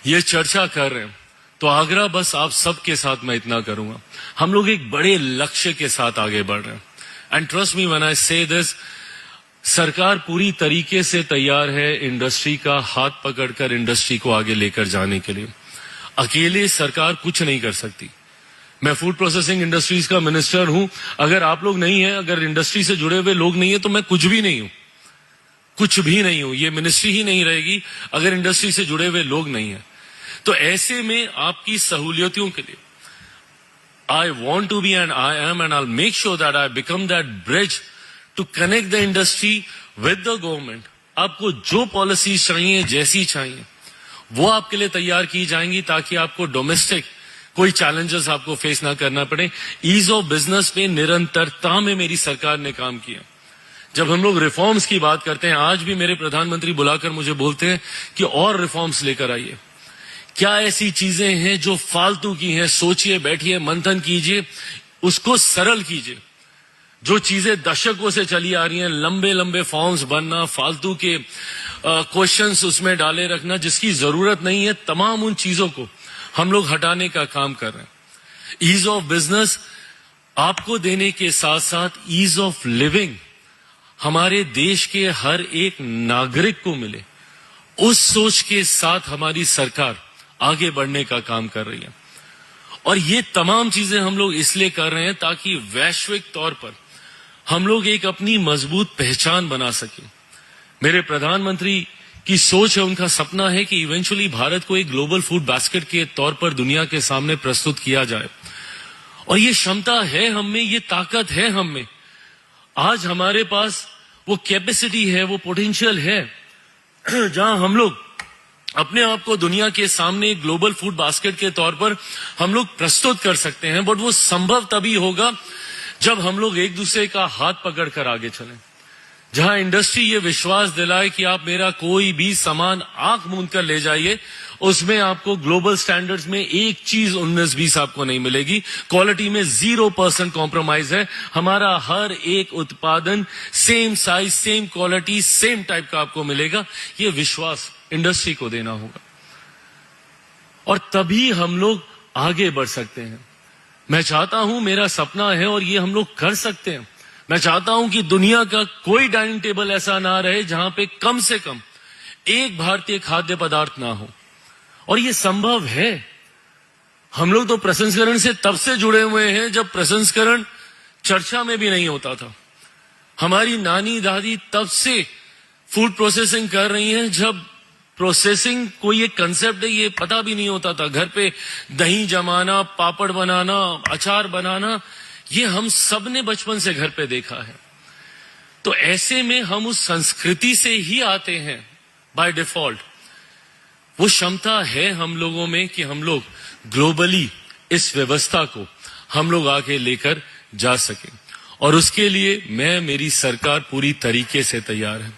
ये चर्चा कर रहे हैं, तो आग्रह बस आप सबके साथ मैं इतना करूंगा, हम लोग एक बड़े लक्ष्य के साथ आगे बढ़ रहे हैं। And trust me when I से दिस, सरकार पूरी तरीके से तैयार है इंडस्ट्री का हाथ पकड़कर इंडस्ट्री को आगे लेकर जाने के लिए। अकेले सरकार कुछ नहीं कर सकती। मैं फूड प्रोसेसिंग इंडस्ट्रीज का मिनिस्टर हूं, अगर आप लोग नहीं हैं, अगर इंडस्ट्री से जुड़े हुए लोग नहीं है, तो मैं कुछ भी नहीं हूं, कुछ भी नहीं हूं। ये मिनिस्ट्री ही नहीं रहेगी अगर इंडस्ट्री से जुड़े हुए लोग नहीं है। तो ऐसे में आपकी सहूलियतों के लिए I want to be and I am and I'll make sure that I become that bridge to connect the industry with the government. आपको जो पॉलिसीज चाहिए, जैसी चाहिए, वो आपके लिए तैयार की जाएंगी ताकि आपको डोमेस्टिक कोई चैलेंजेस आपको फेस ना करना पड़े। ईज ऑफ बिजनेस पे निरंतरता में मेरी सरकार ने काम किया। जब हम लोग रिफॉर्म्स की बात करते हैं, आज भी मेरे प्रधानमंत्री बुलाकर मुझे बोलते हैं कि और रिफॉर्म्स लेकर आइए। क्या ऐसी चीजें हैं जो फालतू की हैं, सोचिए, बैठिए, मंथन कीजिए, उसको सरल कीजिए। जो चीजें दशकों से चली आ रही हैं, लंबे लंबे फॉर्म्स बनना, फालतू के क्वेश्चंस उसमें डाले रखना जिसकी जरूरत नहीं है, तमाम उन चीजों को हम लोग हटाने का काम कर रहे हैं। ईज ऑफ बिजनेस आपको देने के साथ साथ ईज ऑफ लिविंग हमारे देश के हर एक नागरिक को मिले, उस सोच के साथ हमारी सरकार आगे बढ़ने का काम कर रही है। और ये तमाम चीजें हम लोग इसलिए कर रहे हैं ताकि वैश्विक तौर पर हम लोग एक अपनी मजबूत पहचान बना सके। मेरे प्रधानमंत्री की सोच है, उनका सपना है कि इवेंचुअली भारत को एक ग्लोबल फूड बास्केट के तौर पर दुनिया के सामने प्रस्तुत किया जाए। और ये क्षमता है हम में, ये ताकत है हम में। आज हमारे पास वो कैपेसिटी है, वो पोटेंशियल है जहां हम लोग अपने आप को दुनिया के सामने एक ग्लोबल फूड बास्केट के तौर पर हम लोग प्रस्तुत कर सकते हैं। बट वो संभव तभी होगा जब हम लोग एक दूसरे का हाथ पकड़कर आगे चलें, जहां इंडस्ट्री ये विश्वास दिलाए कि आप मेरा कोई भी सामान आंख मूंद कर ले जाइए, उसमें आपको ग्लोबल स्टैंडर्ड्स में एक चीज 19-20 आपको नहीं मिलेगी। क्वालिटी में 0% कॉम्प्रोमाइज है। हमारा हर एक उत्पादन same size, same quality, same type का आपको मिलेगा। ये विश्वास इंडस्ट्री को देना होगा और तभी हम लोग आगे बढ़ सकते हैं। मैं चाहता हूं, मेरा सपना है और ये हम लोग कर सकते हैं, मैं चाहता हूं कि दुनिया का कोई डाइनिंग टेबल ऐसा ना रहे जहां पे कम से कम एक भारतीय खाद्य पदार्थ ना हो। और ये संभव है। हम लोग तो प्रसंस्करण से तब से जुड़े हुए हैं जब प्रसंस्करण चर्चा में भी नहीं होता था। हमारी नानी दादी तब से फूड प्रोसेसिंग कर रही हैं जब प्रोसेसिंग कोई एक कंसेप्ट है ये पता भी नहीं होता था। घर पे दही जमाना, पापड़ बनाना, अचार बनाना, ये हम सब ने बचपन से घर पे देखा है। तो ऐसे में हम उस संस्कृति से ही आते हैं बाय डिफॉल्ट। वो क्षमता है हम लोगों में कि हम लोग ग्लोबली इस व्यवस्था को हम लोग आगे लेकर जा सकें। और उसके लिए मेरी सरकार पूरी तरीके से तैयार है।